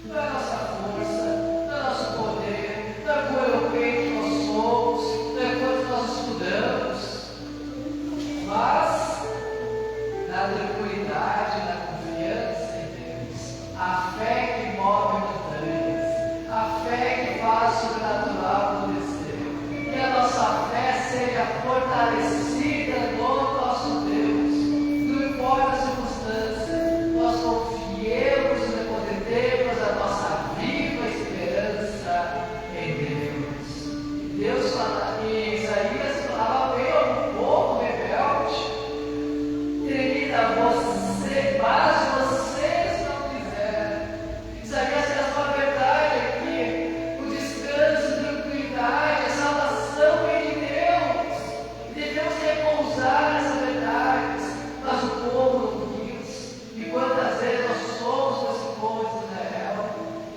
não é nossa força, não é nosso poder, não é por eloquente que nós somos, não é quanto nós estudamos, mas na tranquilidade, na confiança em Deus, a fé que move montanhas, a fé que faz o sobrenatural acontecer, que a nossa fé seja fortalecida no nosso Deus, não importa a circunstância, nós confiemos e depositemos a nossa viva esperança em Deus. Deus fala, e Isaías falava bem ao povo rebelde, querida, mas vocês não quiseram. Isaías traz uma verdade aqui, o descanso, a tranquilidade, a salvação vem de Deus. Devemos repousar nessa verdade, mas o povo não quis. E quantas vezes nós somos esse povo de Israel,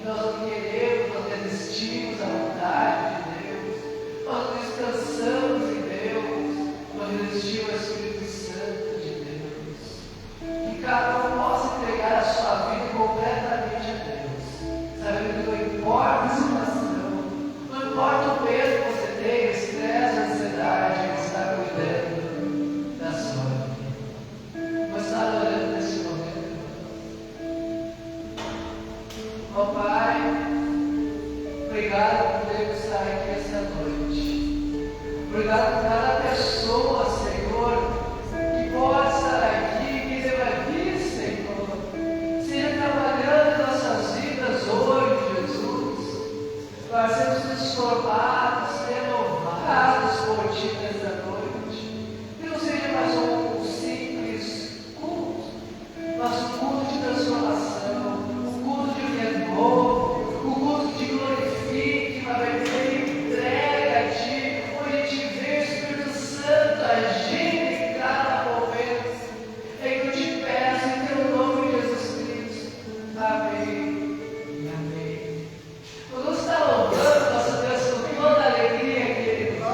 e nós não queremos, nós desistimos da vontade de Deus, nós não descansamos em Deus, nós desistimos do Espírito Santo de Deus. Que cada um possa entregar a sua vida completamente a Deus, sabendo que não importa a situação, não importa o peso que você tem, o estresse, a ansiedade, Ele está cuidando da sua vida. Vamos estar orando nesse momento. Ó Pai, obrigado por podermos estar aqui essa noite. Obrigado por cada pessoa, Senhor, que pode estar aqui, que deva vir, Senhor, seja trabalhando em nossas vidas hoje, Jesus, para sermos transformados, renovados por Ti nesta noite. Que não seja mais um simples culto, mas um culto de transformação, um culto de renovo, um culto que Te glorifique, uma verdadeira entrega a Ti, onde Te vê o Espírito Santo agindo em cada momento. É que eu te peço em Teu nome, Jesus Cristo. Amém e amém. Vamos estar louvando nosso Deus com toda alegria, querido.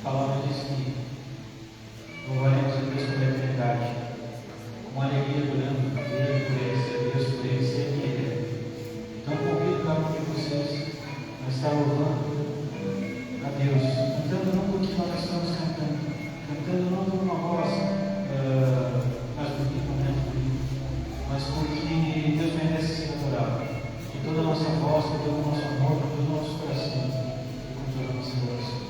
A palavra diz que louvaremos a Deus pela eternidade, com alegria orando por Ele, ser Deus, por Ele, ser Ele. Então convido cada um de vocês a estar louvando a Deus, cantando não porque nós estamos cantando não com uma voz mais bonita, mas porque Deus merece ser adorado, com toda a nossa voz, com todo o nosso amor, com todo o nosso coração e com toda a nossa oração.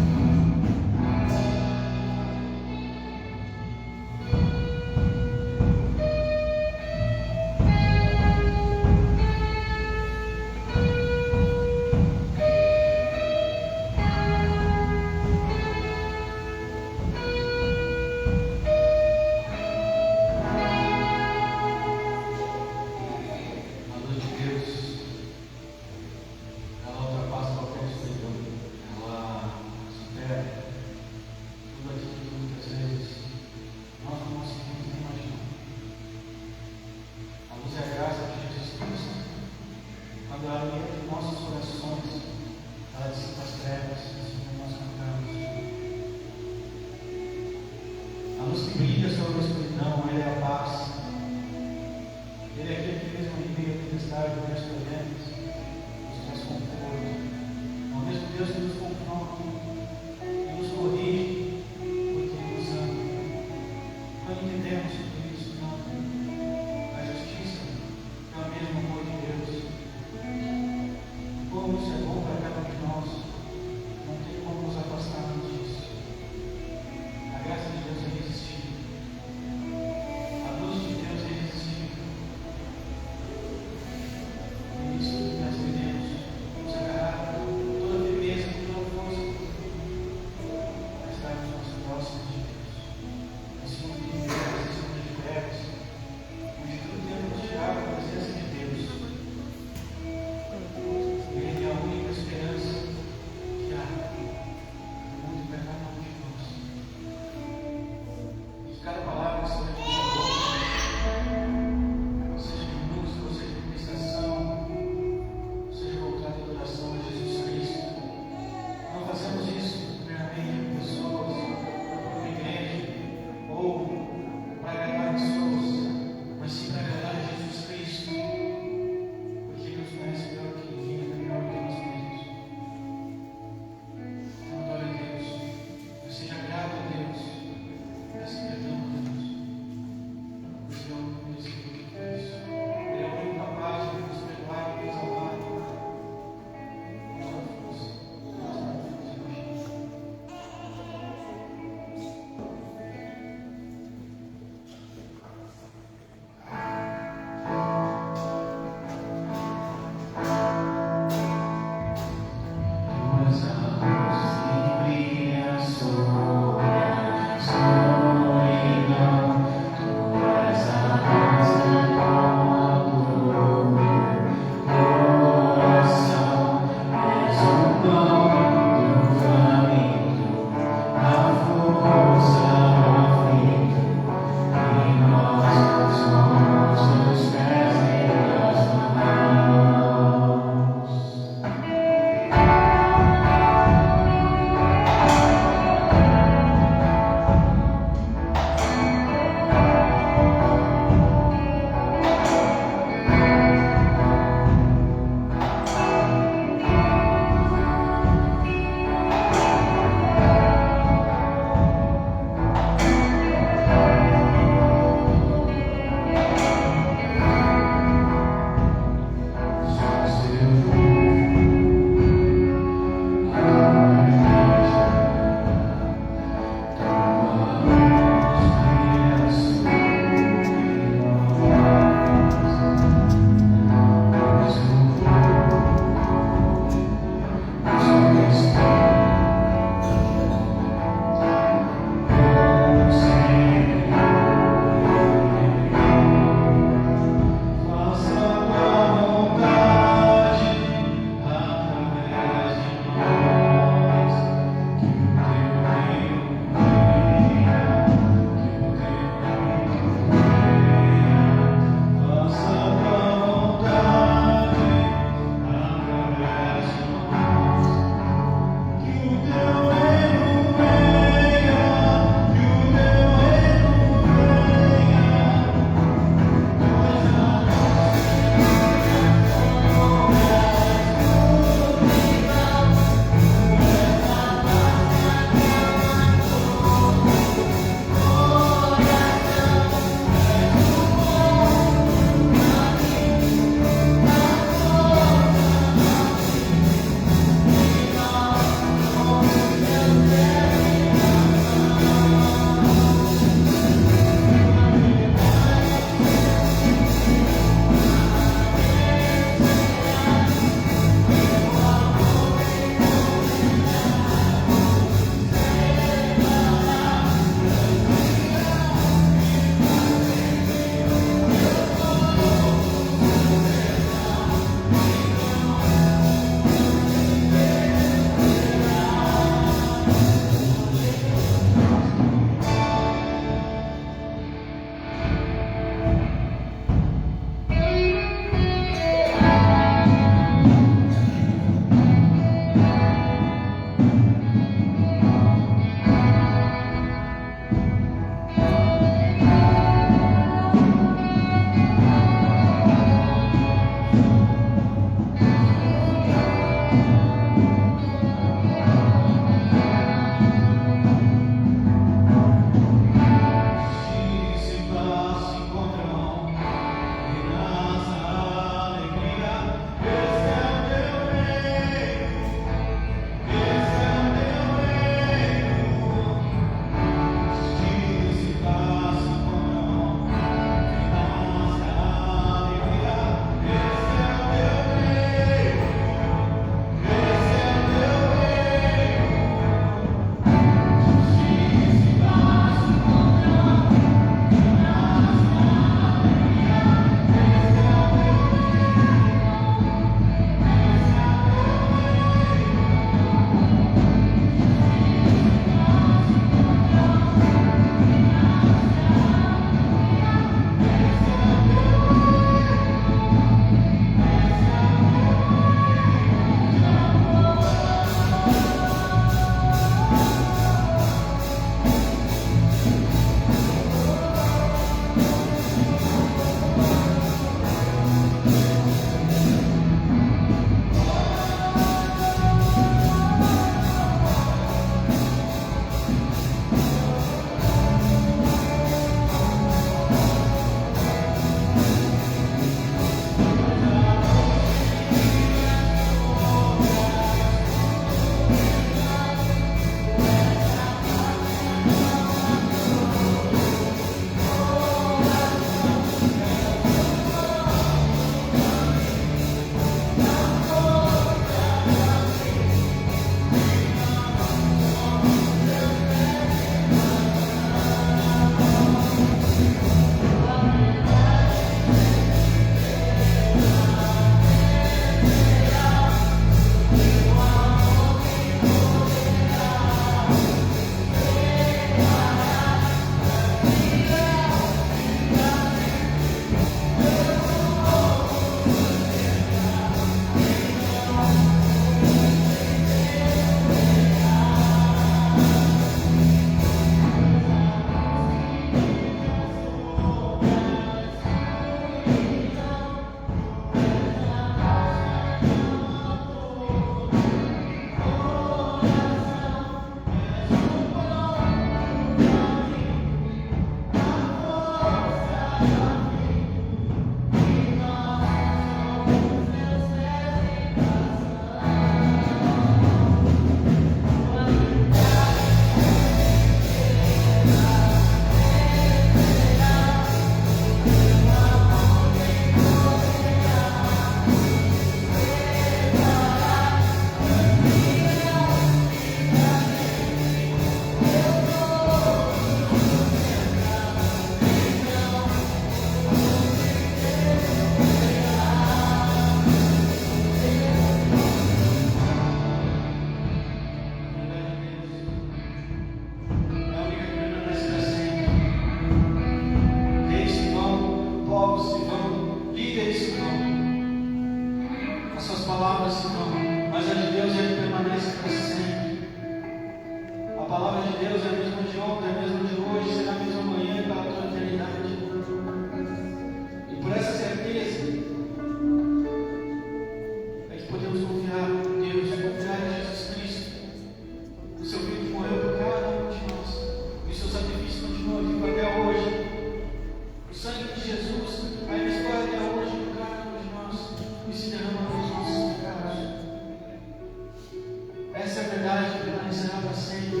Essa é a verdade que permanecerá para sempre.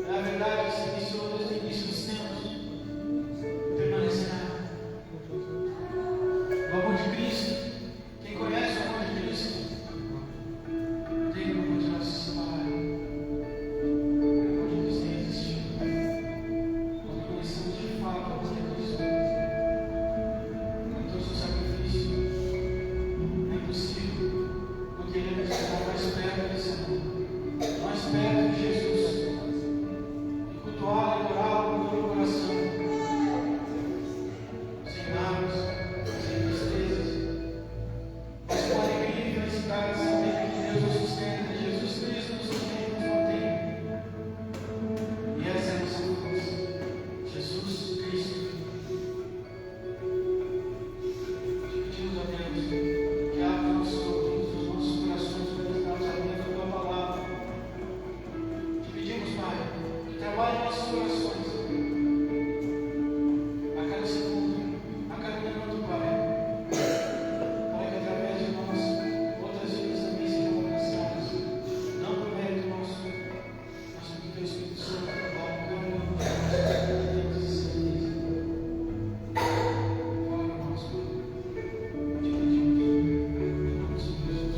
É a verdade que se iniciou desde o início dos tempos. Permanecerá. O amor de Cristo, quem conhece o amor de Cristo, tem que continuar se separar. O amor de Cristo tem existido. Nós conhecemos de fato o amor de Cristo. Então, o seu sacrifício é impossível, porque Ele é estar mais perto desse amor, mais perto de Jesus, e cultuá-lo e adorá-lo com todo o coração, sem mágoas, sem tristezas, mas com alegria e felicidade, sabendo que Deus nos sustenta, Jesus Cristo nos sustenta e nos mantém. E essa é a nossa força, Jesus Cristo. Pedimos a Deus que abra os nossos corações para estarmos abrindo a Tua palavra. Te pedimos, Pai, que trabalhe em nossos corações a cada segundo, a cada minuto, Pai, para que através de nós outras vidas também sejam alcançadas, não por mérito nosso, mas porque Teu Espírito Santo trabalha em cada um de nós, temos essa certeza. Fala conosco, te pedimos, em nome de Jesus.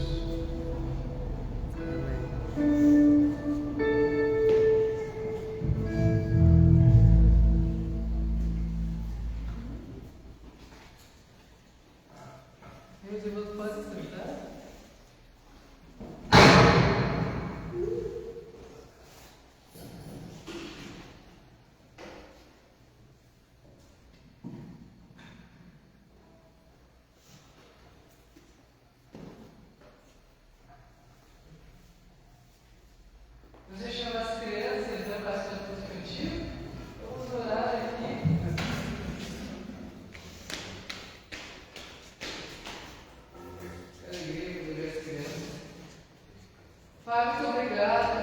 Meus irmãos, podem sentar? Você chama as crianças, então, para as cantos infantil? Vamos orar aqui. Alegria por ver as crianças. Pai, muito obrigado.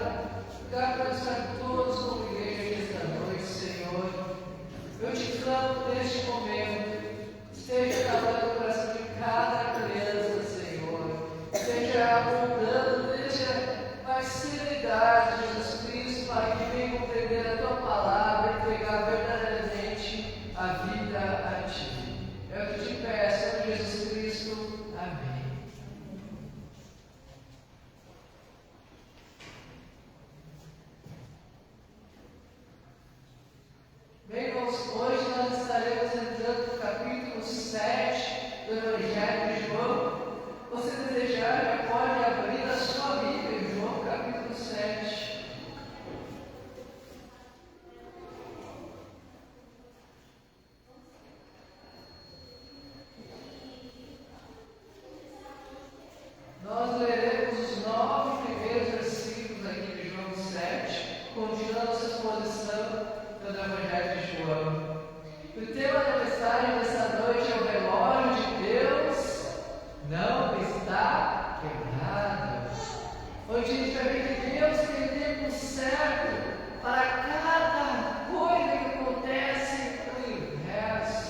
Obrigado por estar todos como igreja aqui esta noite, Senhor. Eu te clamo neste momento. Esteja trabalhando no coração de cada criança, Senhor. Esteja abundando, deixa mais serenidade, Jesus Cristo, para que venha compreender a Tua palavra e entregar verdadeiramente a vida a Ti. É o que te peço, em Jesus Cristo. Amém. Bem, irmãos, hoje nós estaremos entrando no capítulo 7 do Evangelho de João. Você desejar, já pode abrir a sua Bíblia em João capítulo 7. Nós leremos os 9 primeiros versículos aqui de João 7, continuando a nossa exposição do Evangelho de João. O tema da mensagem dessa noite é o velório de Deus não está quebrado. Hoje a gente vai ver que Deus tem tempo certo para cada coisa que acontece no universo.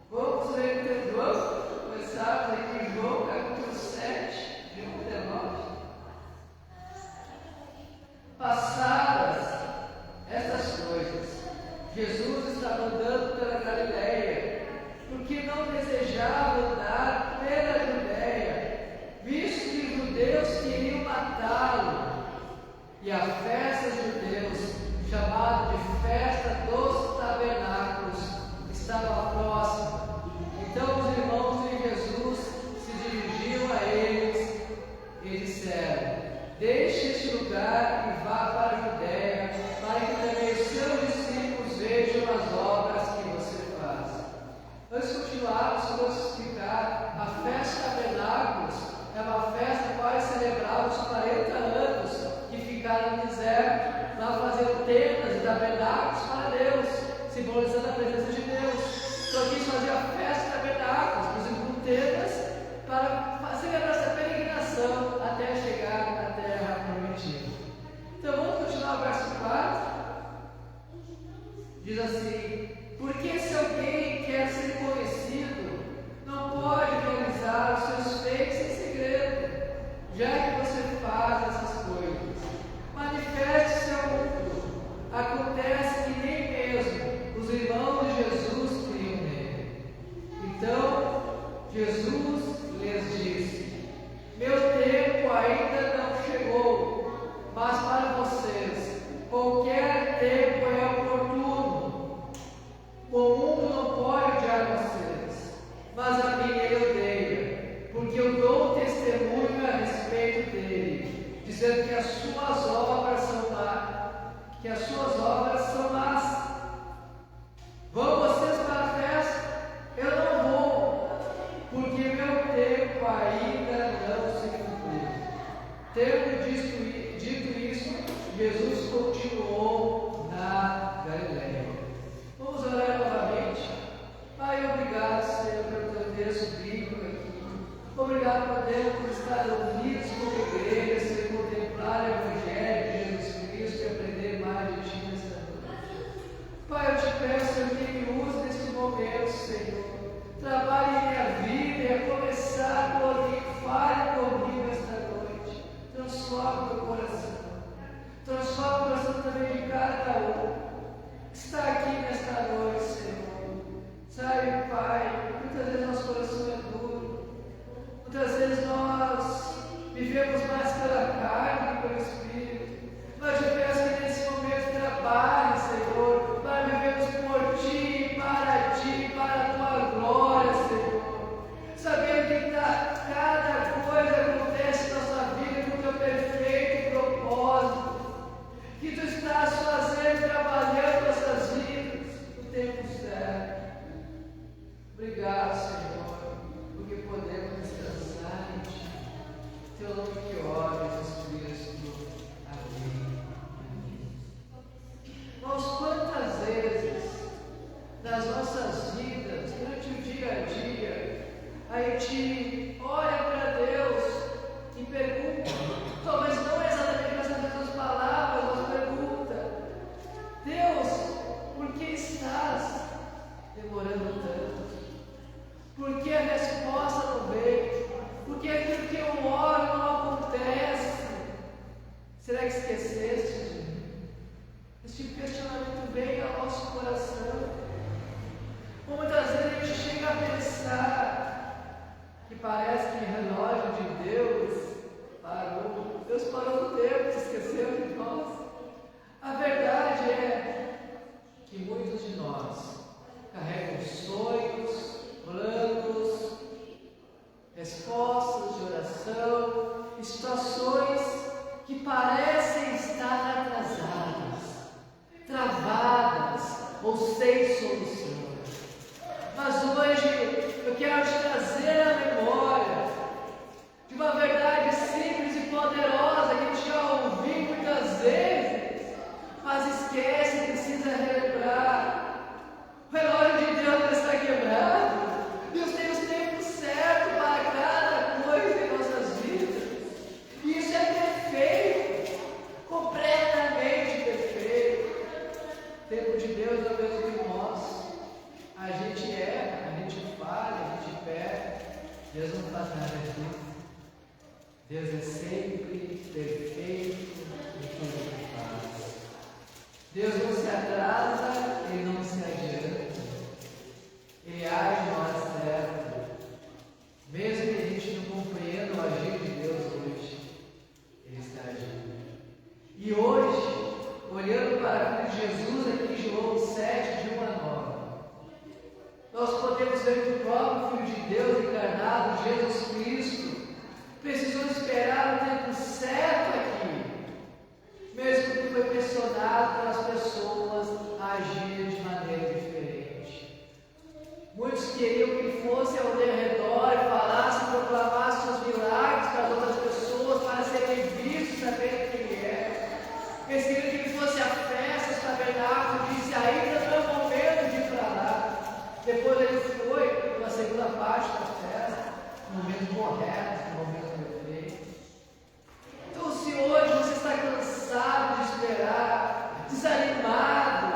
Vamos ler o texto de João? Começamos aqui em João, capítulo 7, de 1 a 9. Passadas estas coisas, Jesus estava andando pela Galileia, porque não desejava andar pela Judéia, visto que os judeus queriam matá-lo. E a festa dos judeus, chamada de Festa dos Tabernáculos, estava próxima. Então os irmãos de Jesus se dirigiam a eles e disseram: deixe este lugar e vá para a Judéia, para que também os seus discípulos vejam as obras que você faz. Antes de continuarmos, vamos explicar: a festa de Tabernáculos é uma festa para celebrar os 40 anos que ficaram no deserto, lá fazendo tendas e tabernáculos para Deus, simbolizando a presença de Deus. Então aqui eles faziam a festa de Tabernáculos, inclusive com tendas, para celebrar essa peregrinação até chegar na terra prometida. Então vamos continuar o verso 4. Diz assim: porque se alguém quer ser conhecido, não pode realizar os seus feitos em segredo. já que você faz essas coisas, manifeste seu mundo. Acontece que nem mesmo os irmãos de Jesus criam nele. Então, Jesus lhes disse: meu tempo ainda não chegou, mas para vocês qualquer tempo é oportuno. O mundo não pode odiar vocês, mas a mim ele odeia, porque eu dou testemunho a respeito dele, dizendo que as suas obras são más. Vão vocês para a festa? Eu não vou, porque meu tempo ainda não se cumpriu. Tendo dito isso, Jesus continuou na Galileia. Vamos orar novamente. Pai, obrigado, Senhor, pelo teu texto bíblico aqui. Obrigado, Pai Deus, por estar unidos como igreja, Senhor, contemplar o Evangelho de Jesus Cristo e aprender mais de Ti nesta noite. Pai, eu te peço, Senhor, que me use neste momento, Senhor. Trabalhe em minha vida e a começar por mim. Fale comigo esta noite. Transforma o meu coração. Transforma o coração também de cada um. Está aqui nesta noite, Senhor. Sabe, Pai, muitas vezes nosso coração é duro. Muitas vezes nós vivemos mais pela carne que pelo Espírito. Mas eu peço que nesse momento trabalhe, Senhor, para vivermos por Ti, para a Tua glória, Senhor. Sabendo que cada coisa acontece em nossa vida com o Teu perfeito propósito. Que Tu estás fazendo, trabalhando nossas vidas no tempo certo. Obrigado, Senhor, porque podemos descansar em Ti. Teu nome que ora, Jesus Cristo. Amém. Irmãos, quantas vezes nas nossas vidas, durante o dia a dia, a gente olha para Deus e pergunta, talvez não exatamente com essas mesmas palavras, mas pergunta: Deus, por que estás demorando tanto? Por que a resposta não veio? Por que aquilo que eu oro não acontece? Será que esqueceste de mim? Esse questionamento vem ao nosso coração. Ou muitas vezes a gente chega a pensar que parece que o relógio de Deus parou. Deus parou no tempo, se esqueceu de nós. A verdade é que muitos de nós carregam sonhos, planos, respostas de oração, situações que parecem estar atrasadas, travadas ou sem solução. Mas hoje eu quero te trazer a memória de uma verdade simples e poderosa que a gente já ouviu muitas vezes, mas esquece e precisa relembrar. O relógio de Deus não está quebrado. Deus tem os tempos certos para cada coisa em nossas vidas. E isso é perfeito, completamente perfeito. O tempo de Deus é o mesmo que nós. A gente erra, a gente falha, a gente perde. Deus não faz nada disso. Deus é sempre perfeito em tudo que faz. Deus não se atrasa, Ele não se adianta. Ele age na hora certa. Mesmo que a gente não compreenda o agir de Deus hoje, Ele está agindo. E hoje, olhando para a vida de Jesus aqui em João 7, de 1 a 9, nós podemos ver que o próprio Filho de Deus encarnado, Jesus Cristo, precisou esperar o tempo certo aqui, mesmo que foi pressionado pelas pessoas a agir de maneira diferente. Muitos queriam que ele fosse ao redor e falasse, proclamasse seus milagres para as outras pessoas, para serem vistos, saberem quem ele é. Eles queriam que ele fosse à festa, os tabernáculos, disse: ainda não é o momento de ir para lá. Depois ele foi para a segunda parte da festa, no momento correto, no momento perfeito. Então, se hoje você está cansado de esperar, desanimado,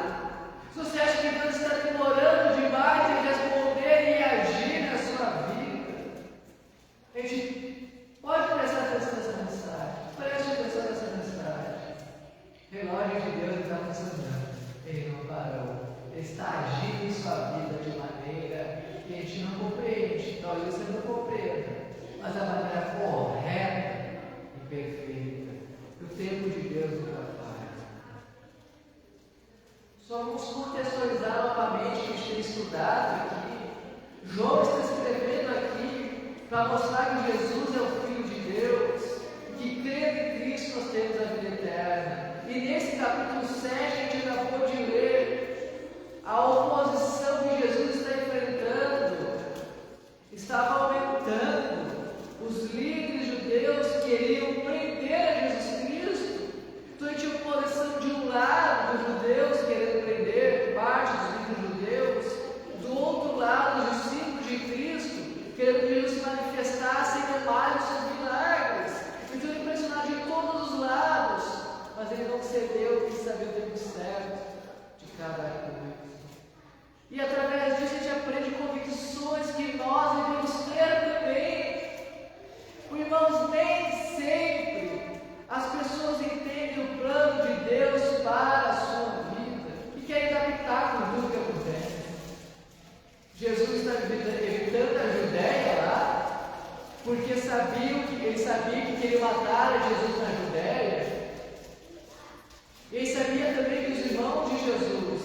se você acha que Deus está demorando demais em responder e agir na sua vida, a gente pode prestar atenção nessa queriam prender a Jesus Cristo. Então tinha oposição de um lado dos judeus querendo prender parte dos líderes judeus, do outro lado os discípulos de Cristo querendo que Jesus se manifestasse e mais os seus milagres. Então ele impressionado de todos os lados, mas ele não cedeu, porque sabia o tempo certo de cada coisa. E através disso a gente aprende convicções que nós devemos ter também. Irmãos, nem sempre as pessoas entendem o plano de Deus para a sua vida e querem adaptar com tudo que acontece. Jesus está evitando a Judéia lá, porque ele sabia que queria matar a Jesus na Judéia. Ele sabia também que os irmãos de Jesus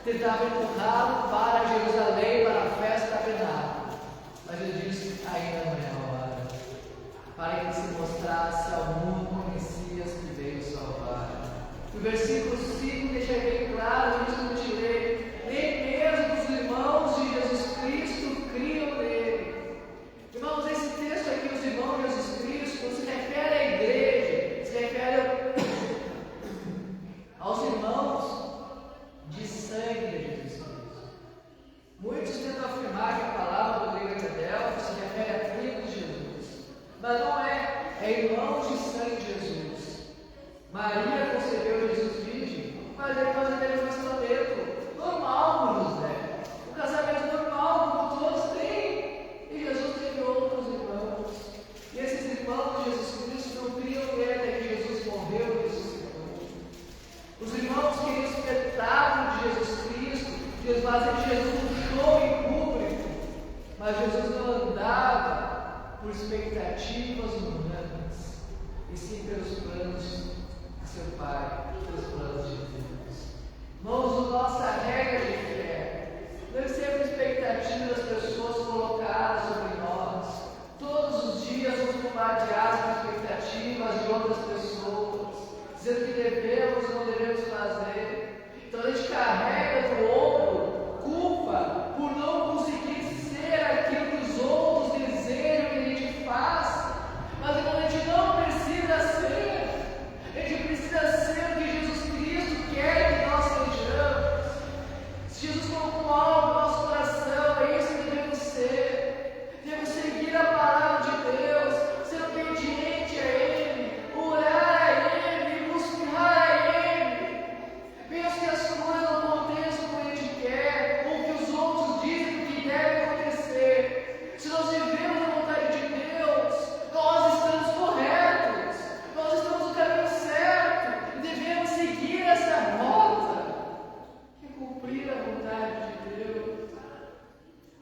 tentavam empurrá-lo para Jerusalém, para a festa da tabernáculo. Mas ele disse: ainda não é a hora, para que ele se mostrasse ao mundo o Messias que veio salvar. O versículo 5 deixa bem claro, isso não te lê, nem mesmo os irmãos de Jesus Cristo criam nele. Irmãos, esse texto aqui, os irmãos de Jesus Cristo, não se refere à igreja, se refere aos irmãos de sangue de Jesus Cristo. Muitos tentam afirmar que a palavra do grego Adelpho se refere a tribo de Jesus, mas não é irmãos de sangue de Jesus. Maria concebeu Jesus virgem, mas depois teve um relacionamento normal com José, um casamento normal como todos têm, e Jesus teve outros irmãos, e esses irmãos de Jesus Cristo não criam nele até que Jesus morreu e ressuscitou. Os irmãos queriam o espetáculo de Jesus Cristo, de fazer de Jesus um show em público, mas Jesus não andava por expectativas humanas, e sim pelos planos de seu Pai, pelos planos de Deus. Irmãos, nossa regra de fé deve ser por expectativa das pessoas colocadas sobre nós. Todos os dias somos bombardeados com expectativas de outras pessoas, dizendo que devemos ou não devemos fazer. Então a gente carrega no ombro culpa por não conseguir ser aquilo que os outros desejam que a gente faça. Mas a gente não precisa ser. A gente precisa ser o que Jesus Cristo quer que nós sejamos. Se Jesus colocou algo no nosso coração, é isso que devemos ser. Devemos seguir a palavra de Deus, ser obediente a Ele, orar a Ele, buscar a Ele. Mesmo que as coisas não aconteçam como a gente quer, ou que os outros dizem que deve acontecer. Se nós vivemos a vontade de Deus, nós estamos corretos, nós estamos no caminho certo, e devemos seguir essa rota, que é cumprir a vontade de Deus.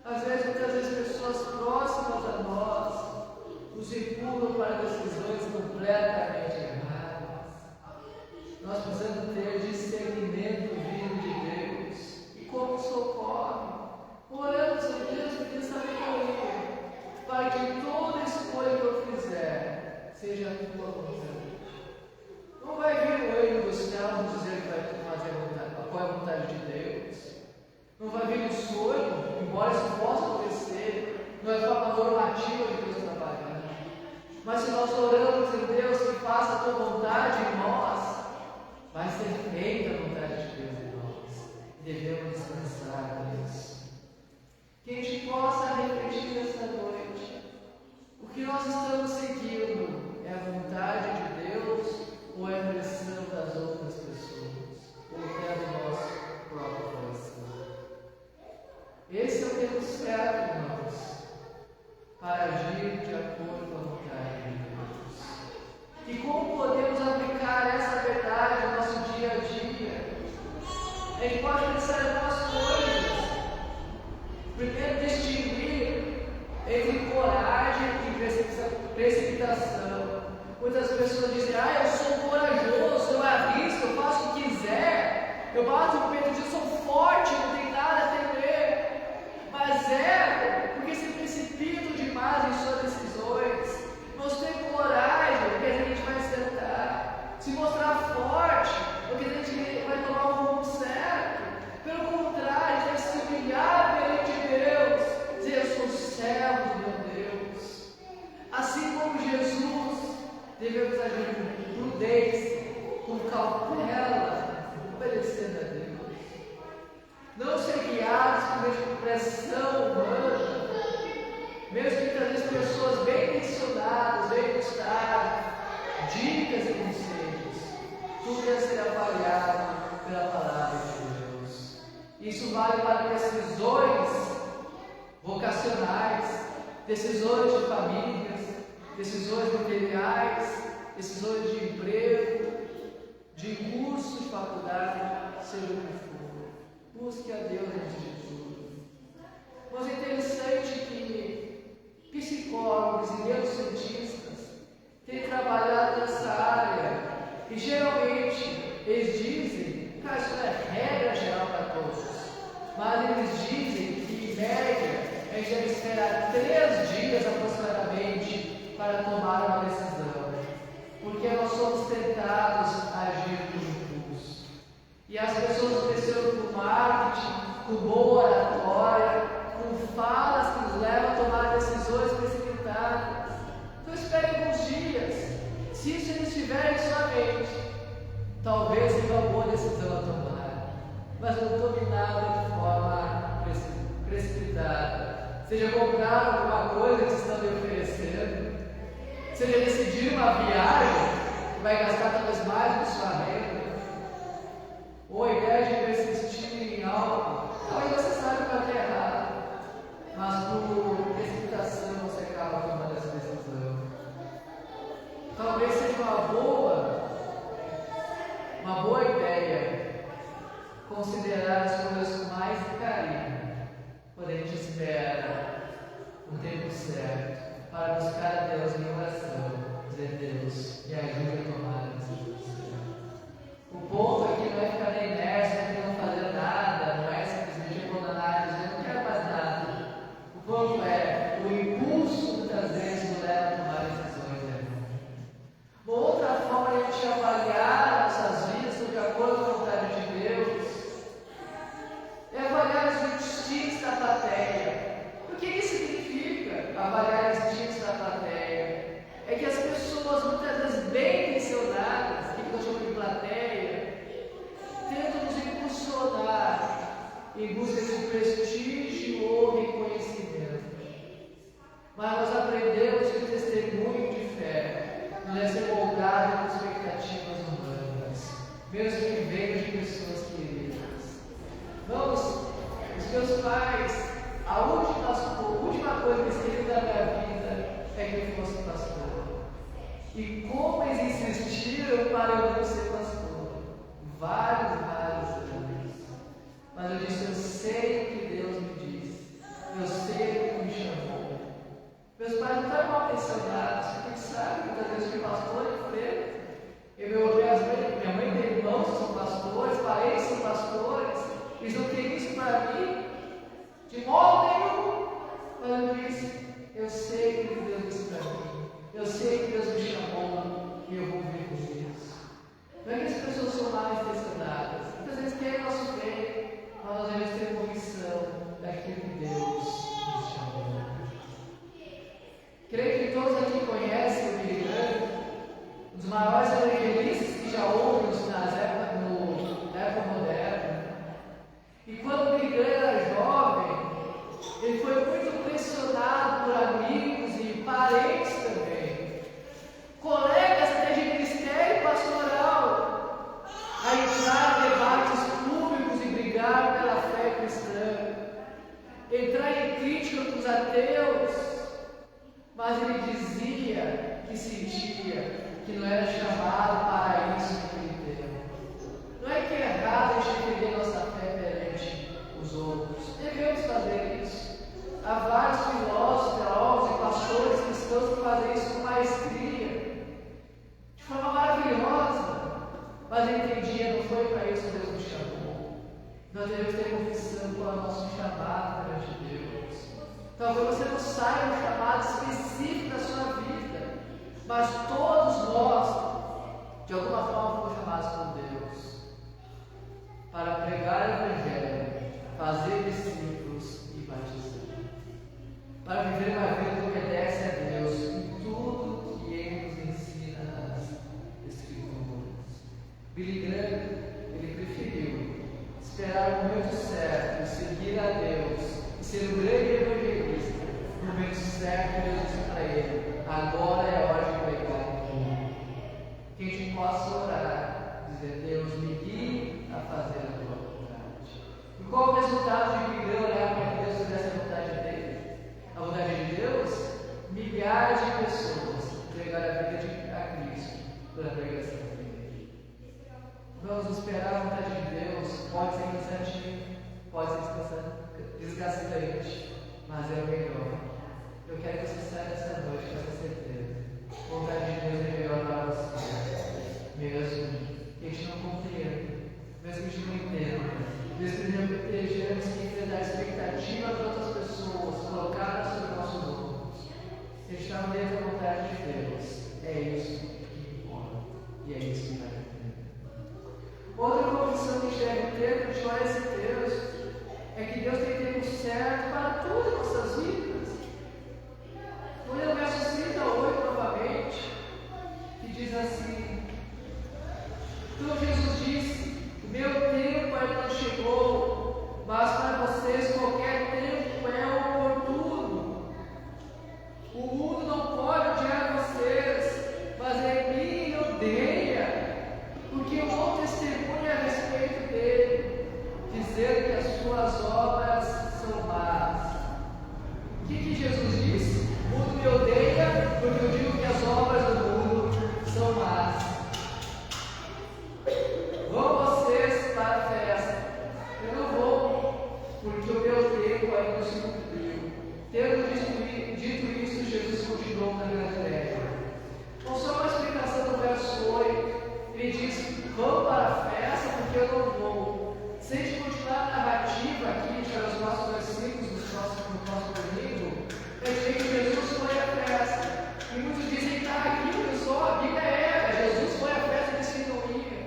Às vezes, muitas vezes, pessoas próximas a nós nos empurram para decisões completamente erradas. Nós precisamos ter discernimento vindo de Deus. E como isso ocorre? Oramos a Deus pedindo sabedoria, para que toda escolha que eu fizer seja a tua vontade. Não vai vir o anjo do céu nos dizer que vai fazer qual é a vontade de Deus. Não vai vir o sonho, embora isso possa acontecer, não é forma normativa de Deus trabalhar. Mas se nós oramos em Deus que faça a tua vontade em nós, vai ser feita a vontade de Deus em nós. E devemos descansar nisso. Que a gente possa refletir nessa noite. O que nós estamos seguindo é a vontade de Deus ou é a pressão das outras pessoas? Ou é do nosso próprio coração? Esse é o tempo certo, irmãos, para agir de acordo com a vontade de Deus. E como podemos aplicar essa verdade no nosso dia a dia? A gente pode pensar em algumas coisas. Primeiro, distinguir entre coragem e precipitação. Muitas pessoas dizem: eu sou corajoso, eu arrisco, eu faço o que quiser, eu bato o peito, eu sou forte, não tem nada a temer. Mas porque se precipitam demais em suas decisões. Não tem coragem, porque a gente vai acertar. Se mostrar forte, porque a gente vai tomar o rumo certo. Pelo contrário, a gente vai se humilhar perante Deus, dizer: eu sou servo do meu Deus. Assim como Jesus devemos agir com prudência, com cautela, obedecendo a Deus. Não ser guiados por pressão humana, mesmo que muitas vezes pessoas bem intencionadas, bem gostadas, dicas e conselhos, tudo deve ser avaliado pela palavra de Deus. Isso vale para decisões vocacionais, decisões de famílias, decisões materiais, decisões de emprego, de curso, de faculdade, seja o que for. Busque a Deus antes de tudo. Mas é interessante que psicólogos e neurocientistas têm trabalhado nessa área e geralmente eles dizem, cara, isso não é regra geral para todos, mas eles dizem que em média a gente deve esperar 3 dias aproximadamente para tomar uma decisão, porque nós somos tentados a agir por impulso. E as pessoas cresceram com marketing, com boa oratória, com falas que nos levam a tomar decisões precipitadas. Então espere alguns dias. Se isso não estiver em sua mente, talvez seja uma boa decisão a tomar, mas não tome nada de forma precipitada. Seja comprar alguma coisa que estão lhe oferecendo, seja decidir uma viagem que vai gastar talvez mais do que sua renda, ou a ideia de investir em algo, talvez você saiba que é errado, mas por precipitação você acaba tomando essa decisão. Talvez seja uma boa ideia considerar as coisas com mais carinho, quando a gente espera o tempo certo para buscar a Deus em oração, dizer: Deus, me ajude a tomar a decisão. O ponto aqui não é ficar na inércia, não fazer nada, não é simplesmente abandonar e dizer: não quero mais nada. O ponto é o impulso muitas vezes nos leva a tomar decisões erradas. Uma outra forma de a gente avaliar nossas vidas de acordo com a vontade de Deus é avaliar os instintos da plateia. O que isso significa, avaliar os instintos da plateia? É que as pessoas, muitas vezes bem intencionadas, que nós chamamos de plateia, tentam nos impulsionar em busca de prestígio ou reconhecimento. Mas nós aprendemos que o testemunho de fé não deve ser moldado por expectativas humanas, mesmo que venham de pessoas queridas. Vamos, os meus pais, a última coisa que eles queriam da minha vida é que eu fosse pastor. E como eles insistiram para eu não ser pastor? Vários anos. Mas eu disse: eu sei o que Deus me disse, eu sei o que me chamou. Meus pais não estavam mal pensionados, porque sabe, muitas vezes eu fui pastor e freio. Minha mãe tem irmãos que são pastores, parentes que são pastores. Eles não queriam isso para mim, de modo nenhum. Mas eu disse: eu sei o que Deus disse para mim, eu sei que Deus me chamou e eu vou viver isso. Não é que as pessoas são mal intencionadas, muitas vezes querem o nosso bem, mas nós devemos ter convicção daquilo que Deus nos chamou. Creio que todos aqui conhecem o Billy Graham, um dos maiores evangelistas que já houve na época moderna. E quando o Billy Graham era jovem, ele foi muito pressionado por amigos e parentes também, colegas até de ministério pastoral, a entrar em debates públicos e brigar pela fé cristã, entrar em crítica com os ateus, mas ele dizia que sentia que não era chamado para isso naquele tempo. Não é que é errado a gente defender nossa fé perante os outros, devemos fazer isso. Há vários filósofos, teólogos e pastores cristãos que fazem isso com maestria, de forma maravilhosa, mas eu entendia, não foi para isso que Deus nos chamou. Nós devemos ter convicção qual é o nosso chamado perante Deus. Talvez você não saiba um chamado específico da sua vida, mas todos nós, de alguma forma, fomos chamados por Deus para pregar o Evangelho, fazer discípulos e batizar, para viver uma vida que obedece a Deus em tudo que Ele nos ensina Billy Graham, ele preferiu esperar o momento certo, seguir a Deus e ser um grande evangelista. No momento certo, Deus disse para ele: agora é hora de pregar no mundo. Que a gente possa orar, dizer: Deus, me guie a fazer a tua vontade. E qual o resultado de Billy Graham olhar para Deus e fazer a vontade dele? A vontade de Deus? Milhares de pessoas entregaram a vida a Cristo pela pregação dele. Vamos esperar a vontade de Deus. Pode ser cansativo, pode ser desgastante, mas é o melhor. Eu quero que você saia dessa noite com essa certeza. A vontade de Deus é melhor para você, mesmo que a gente não compreenda, mesmo que a gente não entenda, mesmo que estejamos que enfrentar expectativa de outras pessoas colocadas sobre nossos ombros. Se a gente está dentro da vontade de Deus, é isso que importa e é isso que vai entender. Outra confissão que a gente deve ter quando a gente olha esse texto é que Deus tem tempo certo para todas as nossas vidas. Olha o verso 38 novamente, que diz assim: então Jesus disse: o meu tempo ainda não chegou, mas para vocês qualquer tempo é oportuno. O mundo não pode odiar vocês, mas ele me odeia, porque eu dou testemunho a respeito dele, dizendo que as suas obras são más. O que Jesus disse? O mundo me odeia porque eu digo que as obras do mundo são más. Vão vocês para a festa? Eu não vou, porque o meu tempo ainda não se cumpriu. Tendo dito isso, Jesus continuou na Galileia. Então, só uma explicação do verso 8. Ele diz: vão para a festa porque eu não vou. Se a gente continuar a narrativa aqui, para os nossos versículos no próximo domingo, é que Jesus foi à festa. E muitos dizem que está aqui, pessoal, a Bíblia Jesus foi à festa e disse que não ia.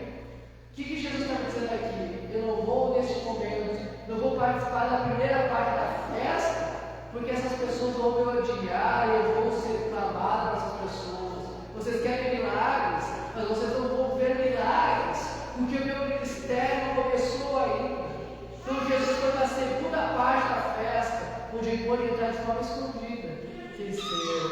O que Jesus está dizendo aqui? Eu não vou neste momento, não vou participar da primeira parte da festa, porque essas pessoas vão me odiar, eu vou ser clamado por essas pessoas. Vocês querem milagres, mas vocês não vão ver milagres, porque o meu ministério não começou ainda. Então Jesus foi na segunda parte da festa, onde ele pôde entrar de forma escondida, sem ser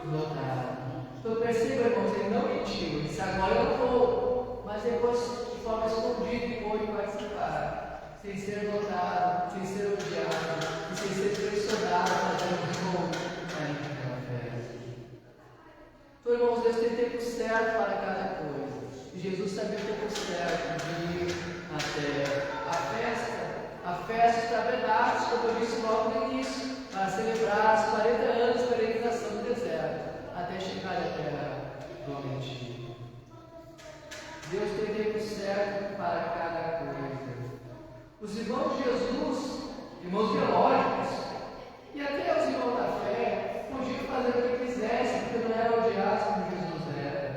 notado. Então perceba, irmãos, ele não mentiu, ele disse: agora eu vou, mas depois de forma escondida ele pôde participar, sem ser notado, sem ser odiado, e sem ser pressionado a fazer um show naquela festa. Então, irmãos, Deus tem tempo certo para cada coisa. E Jesus sabia o tempo certo de ir até a festa. A festa está vedados, como eu disse logo no início, para celebrar os 40 anos de peregrinação no deserto, até chegar à terra prometida. Deus tem tempo certo para cada coisa. Os irmãos de Jesus, irmãos biológicos, e até os irmãos da fé, podiam fazer o que quisessem, porque não eram odiados como Jesus era.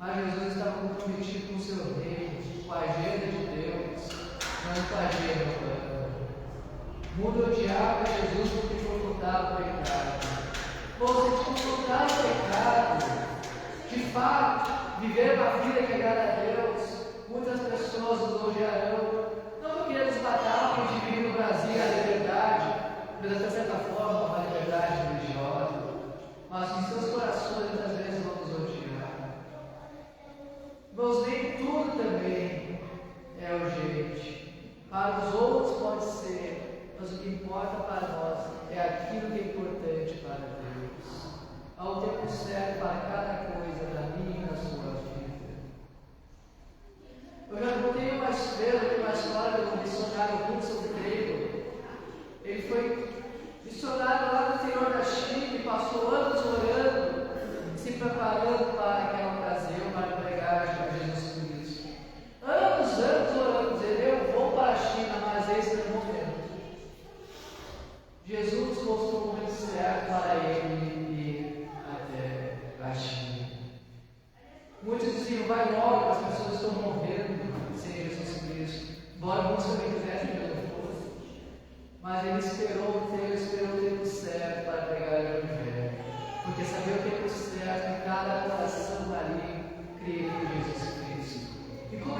Mas Jesus estava comprometido com o seu reino, com a agenda de Deus, não com a agenda humana. O mundo odiava Jesus porque confrontava o pecado. Ou se confrontar o pecado, de fato, viver uma vida que agrada a Deus, muitas pessoas nos odiarão. Não porque eles matar o indivíduo no Brasil, a liberdade, mas de certa forma uma liberdade religiosa, mas em seus corações muitas vezes vão nos odiar. Mas nem tudo também é urgente. Para os outros pode ser, mas o que importa para nós é aquilo que é importante para Deus. Há um tempo certo para cada coisa na minha e na sua vida. Eu já contei uma história de um missionário Hudson Taylor. Ele foi missionário lá no interior da China e passou anos orando, se preparando para aquela ocasião, para pregar a Jesus Cristo. Anos orando, dizendo: eu vou para a China, mas esse é o momento. Jesus mostrou o momento certo para ele ir até a China. Muitos diziam: vai logo, as pessoas estão morrendo sem Jesus Cristo. Embora muitos também quisessem que ele fosse. Mas ele esperou o tempo certo para pregar o Evangelho. Porque sabia o tempo certo que cada coração ali cria em Jesus Cristo. E como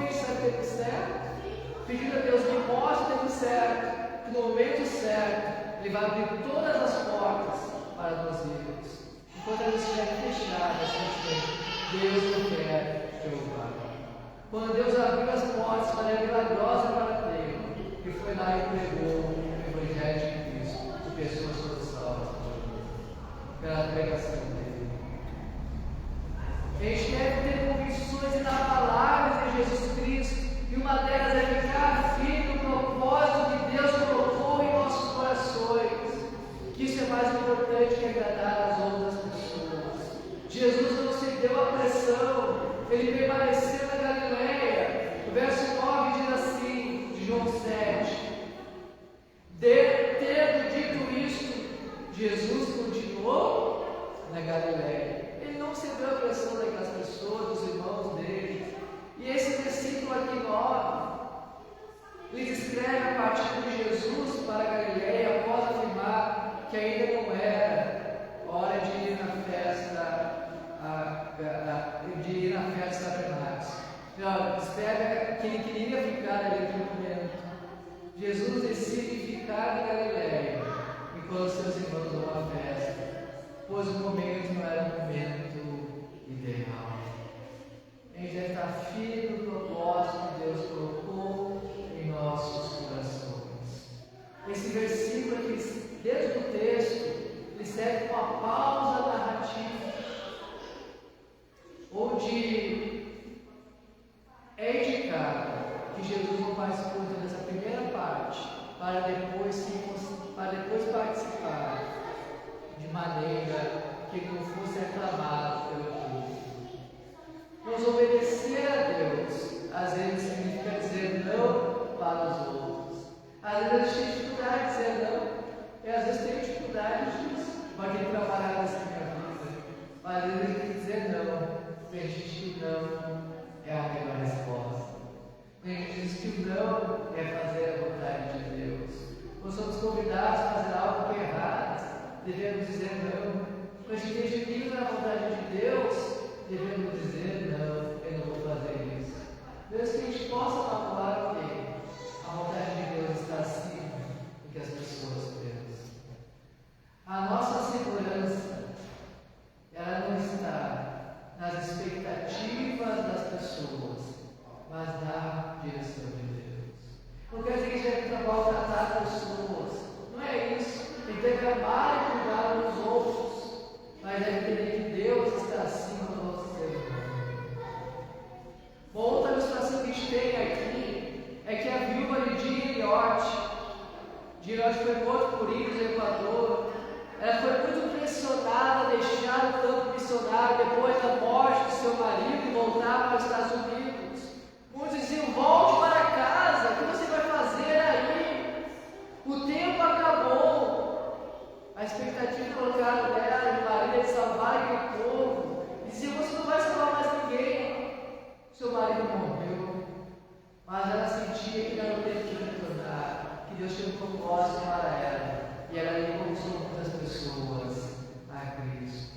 pedindo a Deus que mostre o tempo certo, que no momento certo Ele vai abrir todas as portas para nós irmos. Enquanto elas estiverem fechadas, Deus não quer que eu vá. Quando Deus abriu as portas de maneira milagrosa para Deus, Ele foi lá e pregou o Evangelho de Cristo, de pessoas foram salvas pela pregação dele. A gente deve ter convicções inabaláveis em Jesus Cristo, e uma delas é ficar firme no propósito que Deus colocou em nossos corações. Que isso é mais importante que agradar as outras pessoas. Jesus não cedeu à pressão, Ele permaneceu na Galileia. O verso 9 diz assim, de João 7. Tendo dito isto, Jesus continuou na Galileia. Ele não cedeu à pressão daquelas pessoas, dos irmãos dele. E esse versículo aqui 9, ele descreve a partida de Jesus para a Galileia após afirmar que ainda não era hora de ir na festa, tabernáculos. Descreve que ele queria ficar ali naquele momento. Jesus decide ficar na Galileia enquanto seus irmãos vão à festa, pois o momento não era o momento ideal. A gente deve estar firme no propósito que Deus colocou em nossos corações. Esse versículo aqui, dentro do texto, ele serve como uma pausa narrativa, onde é indicado que Jesus não participou dessa primeira parte para depois participar de maneira que ele não fosse aclamado pelo povo. Nos obedecer a Deus, às vezes significa dizer não para os outros. Às vezes a gente tem dificuldade de dizer não, e às vezes tem dificuldade disso. Pode ter trabalhado assim na minha vida, mas às vezes a gente tem que dizer não. Tem gente que não é a melhor resposta. Tem gente que diz que não é fazer a vontade de Deus. Quando somos convidados a fazer algo que é errado, devemos dizer não. Quando a gente tem dificuldade na vontade de Deus, devemos dizer não, eu não vou fazer isso. Deus, que a gente possa calcular que a vontade de Deus está acima do que as pessoas pensam. A nossa segurança, ela não está nas expectativas das pessoas, mas na direção de Deus. Não quer dizer que a gente deve maltratar pessoas, não é isso. Tem que ter amar e cuidar dos outros, mas deve entender que Deus está acima do nosso ser humano. Uma outra ilustração que a gente tem aqui é que a viúva de Giliote foi morta por írios no Equador. Ela foi muito pressionada a deixar o campo missionário depois da morte do seu marido e voltar para os Estados Unidos. Muitos diziam: volte para casa, o que você vai fazer aí? O tempo acabou. A expectativa colocada nela, o marido, é de salvar aquele povo. Diziam: você não vai salvar mais ninguém. Seu marido morreu, mas ela sentia que ela não teve que retornar, que Deus tinha um propósito para ela, e ela alcançou muitas pessoas a Cristo.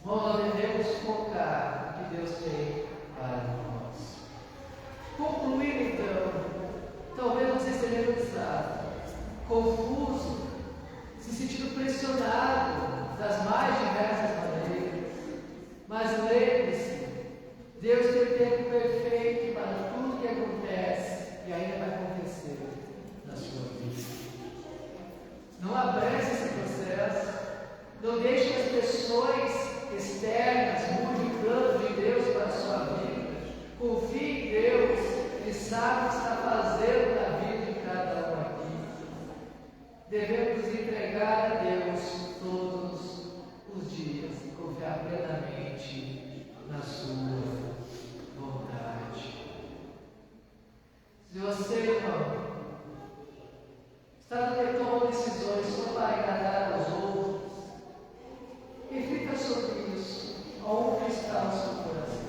Nós devemos focar no que Deus tem para nós. Concluindo então, talvez você esteja cansado, confuso, se sentindo pressionado das mais diversas maneiras, mas lembre-se, Deus tem o tempo perfeito para tudo que acontece e ainda vai acontecer na sua vida. Não apresse esse processo. Não deixe que as pressões externas mudem o plano de Deus para a sua vida. Confie em Deus. Ele sabe o que está fazendo na vida de cada um aqui. Devemos entregar a Deus todos os dias e confiar plenamente na sua vontade. Se você, irmão, está tomando decisões só para agradar aos outros, reflita sobre isso. Onde está o seu coração?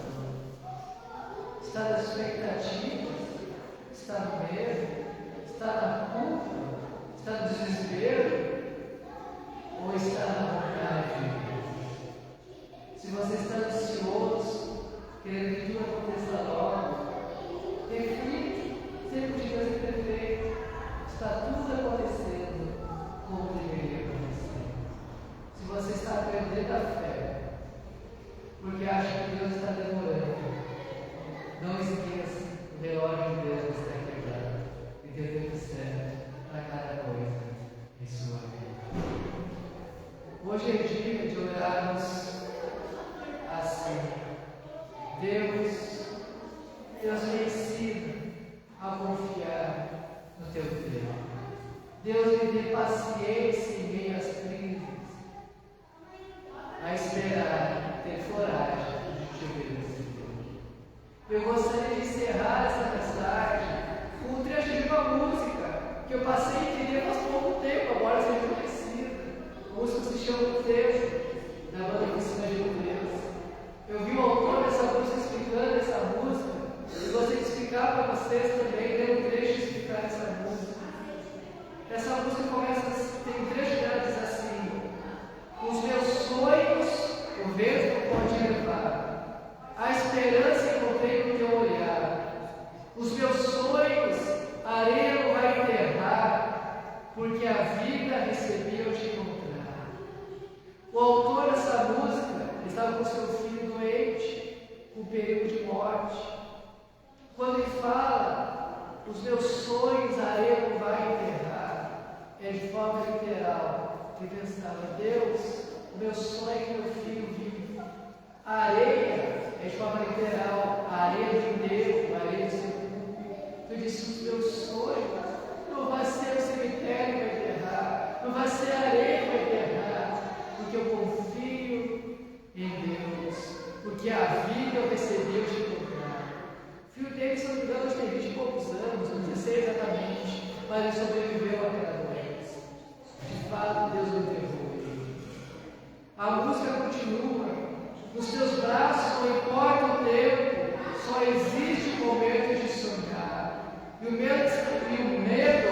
vocês também, ler um trecho e explicar essa música. Essa música começa, tem um trecho dela diz assim: os meus sonhos o vento pode levar, a esperança encontrei no teu olhar. Os meus sonhos a areia não vai enterrar, porque a vida recebi ao te encontrar. O autor dessa música estava com seu filho doente, com perigo de morte. Quando ele fala, os meus sonhos a areia não vai enterrar, é de forma literal. Ele pensava: Deus, o meu sonho é que meu filho vive. A areia é de forma literal, a areia de Deus, a areia do sepulcro. Eu disse: os meus sonhos não vai ser o cemitério que vai enterrar, não vai ser a areia que vai enterrar, porque eu confio em Deus, porque a vida eu recebi ao te encontrar. O filho dele, se não me engano, tem 20 e poucos anos, não sei exatamente, mas ele sobreviveu àquela doença. De fato, Deus o enterrou ele. A música continua: nos teus braços não importa o tempo, só existe o momento de sonhar. E o medo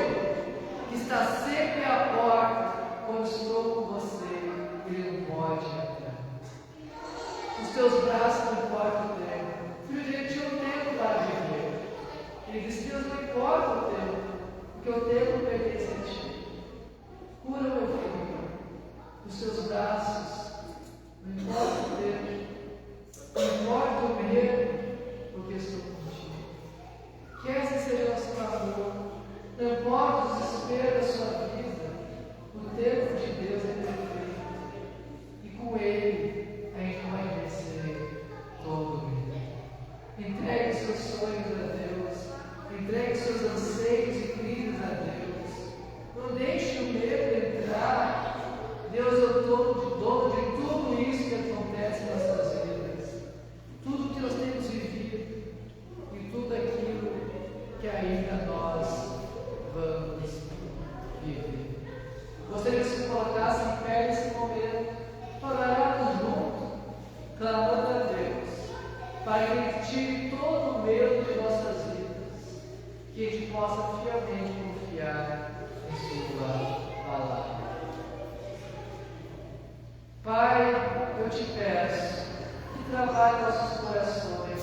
que está sempre à porta, quando estou com você, ele não pode entrar. Os teus braços não importa o tempo. O filho dele tinha um tempo para viver. Ele disse: Deus, não importa o tempo, porque o tempo pertence a ti. Cura meu filho, os teus braços, não importa o tempo, não importa o medo, porque estou contigo. Que esse seja o nosso clamor. Não importa o desespero da sua vida, o tempo de Deus é perfeito. E com Ele a gente vai vencer todo o medo. Entregue os seus sonhos a Deus, entregue os seus anseios e crises a Deus. Não deixe o medo entrar. Deus é o dono de tudo isso que acontece em nossas vidas. Tudo que nós temos vivido e tudo aquilo que ainda nós vamos viver. Gostaria que se colocasse em pé nesse momento, orarmos juntos, clamando a Deus, para que Ele tire todo o medo de nossas vidas, que a gente possa fielmente confiar em Sua palavra. Pai, eu te peço que trabalhe nossos corações,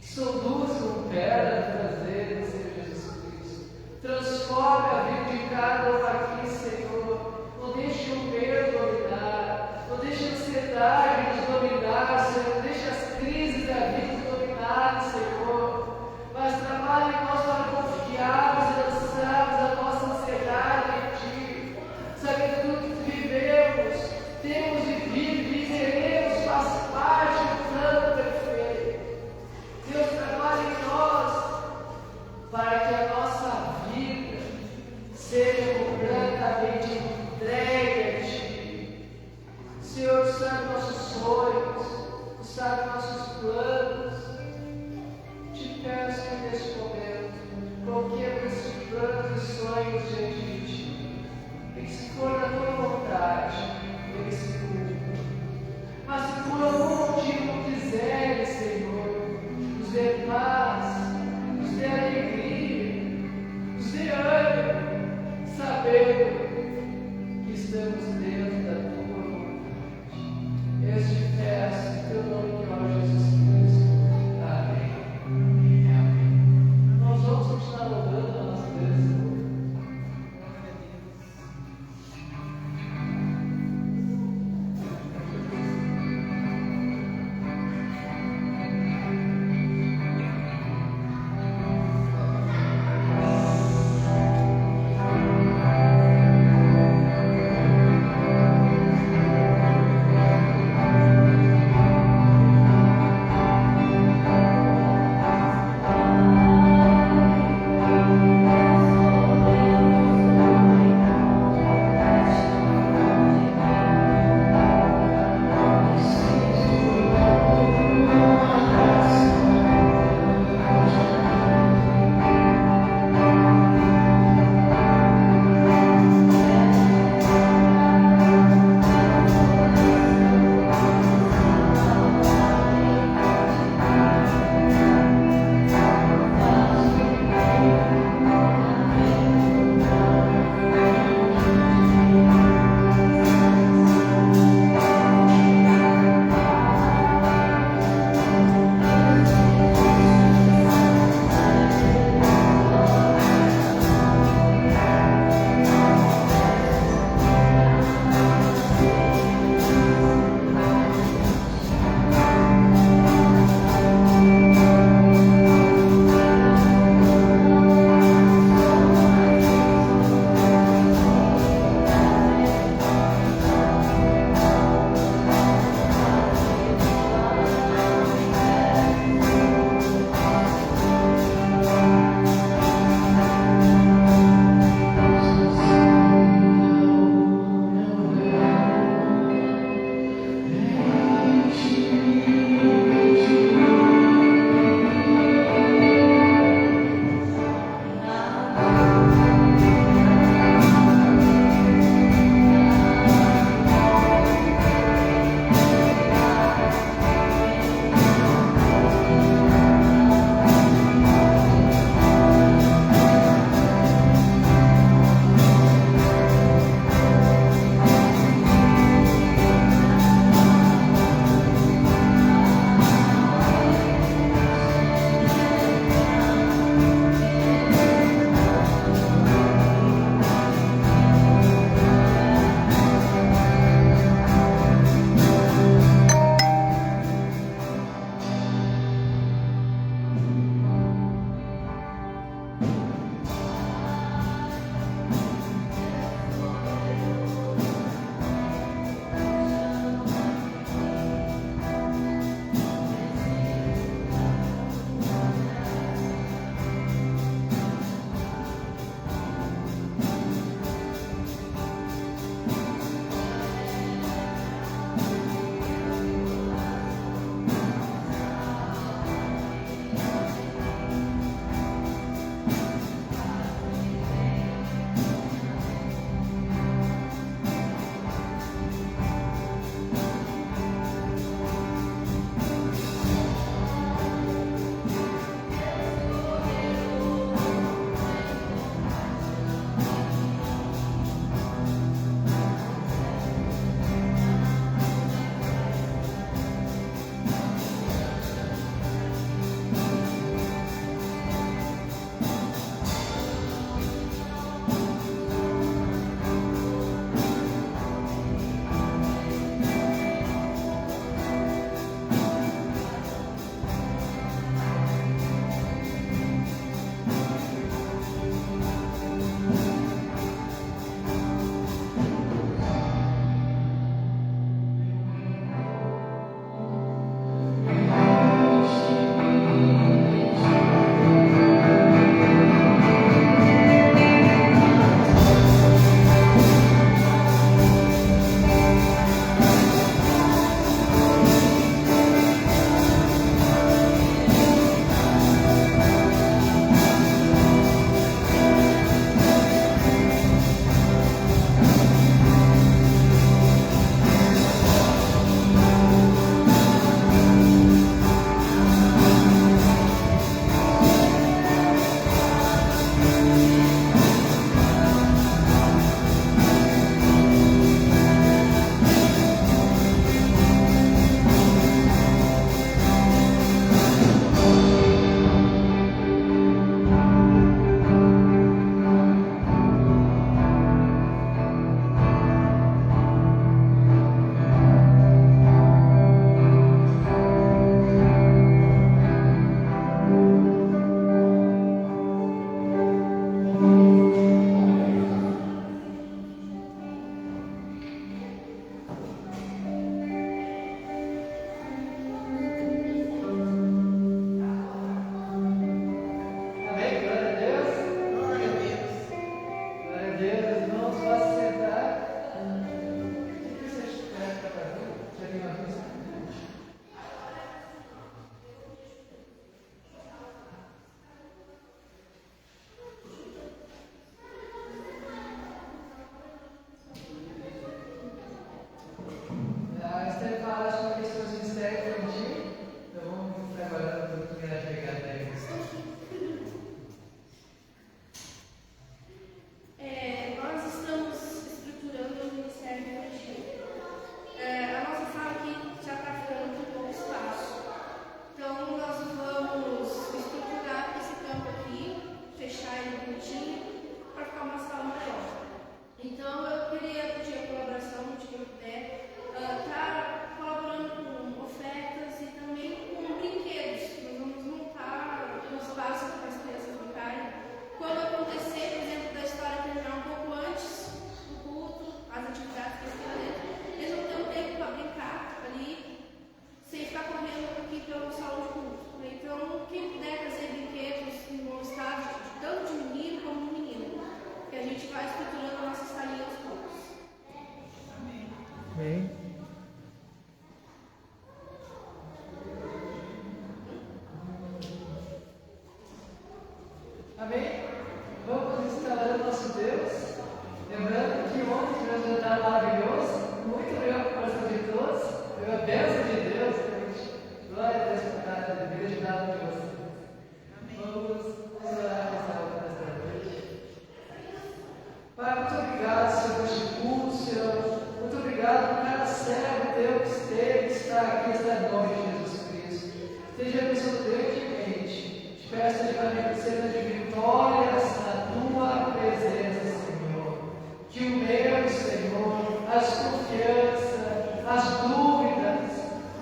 que seduzam o pedra do prazer em Senhor Jesus Cristo. Transforme a vida de cada um aqui, Senhor. Não deixe o medo dominar, não deixe a ansiedade nos dominar, Senhor. Não deixe as crises da vida nos dominar, Senhor. Mas trabalhe em nós para confiarmos e lançarmos a nossa ansiedade em Ti. Sabe que tudo que vivemos, temos vivido e viveremos, faz parte do plano perfeito. Deus, trabalha em nós para que a nossa vida seja completamente entregue a Ti. Senhor, Tu sabe nossos sonhos, Tu sabe nossos planos. Te peço que neste momento coloquemos esses planos e sonhos diante de Ti, e que se for da Tua vontade, eles se cumpram. Mas se por algum motivo não quiseres, Senhor, nos dê paz, nos dê alegria, nos dê ânimo, sabendo que estamos dentro da Tua vontade. Eu te peço em Teu nome, que ó Jesus Cristo. Amém. Amém. Nós vamos continuar louvando a nossa Deus. Amém? Vamos instalar o nosso Deus. Lembrando que ontem tivemos um jantar maravilhoso. Muito obrigado por participação de todos. Foi a bênção de Deus, gente. Glória a Deus por cada vida de cada um de vocês. Vamos orar nessa noite. Pai, muito obrigado, Senhor, por este culto, Senhor. Muito obrigado por cada servo teu que esteve, que está aqui, está em nome de Jesus Cristo. Esteja abençoando grandemente. Te peço de magnificência de vitórias na tua presença, Senhor. Que o medo, Senhor, a desconfiança, as dúvidas,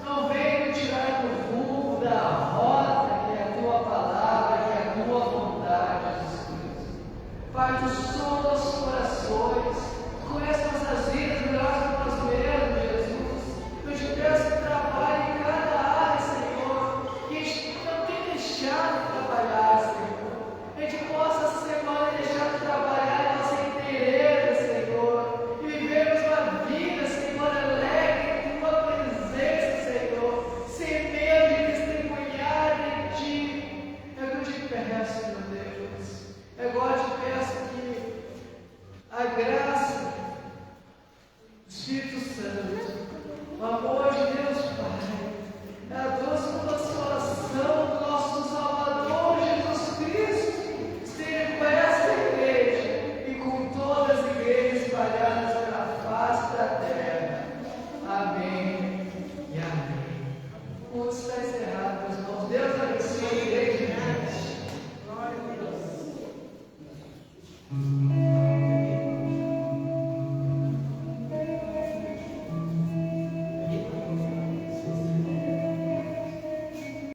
não venham tirar do rumo da rota que é a tua palavra, que é a tua vontade, Jesus Cristo. Pai, tu sonda nossos corações, tu conhece nossas vidas melhor do que nós mesmos, Jesus. Eu te peço que trabalhe em cada área, Senhor, que a gente não tem deixado de trabalhar, Senhor. A gente possa essa semana deixar de trabalhar em nossa inteireza, Senhor, e vivermos uma vida, Senhor, alegre em tua presença, Senhor, sem medo de testemunhar em ti. É o que eu te peço, meu Deus. Agora eu te peço que a graça do Espírito Santo, o amor de Deus Pai, a doce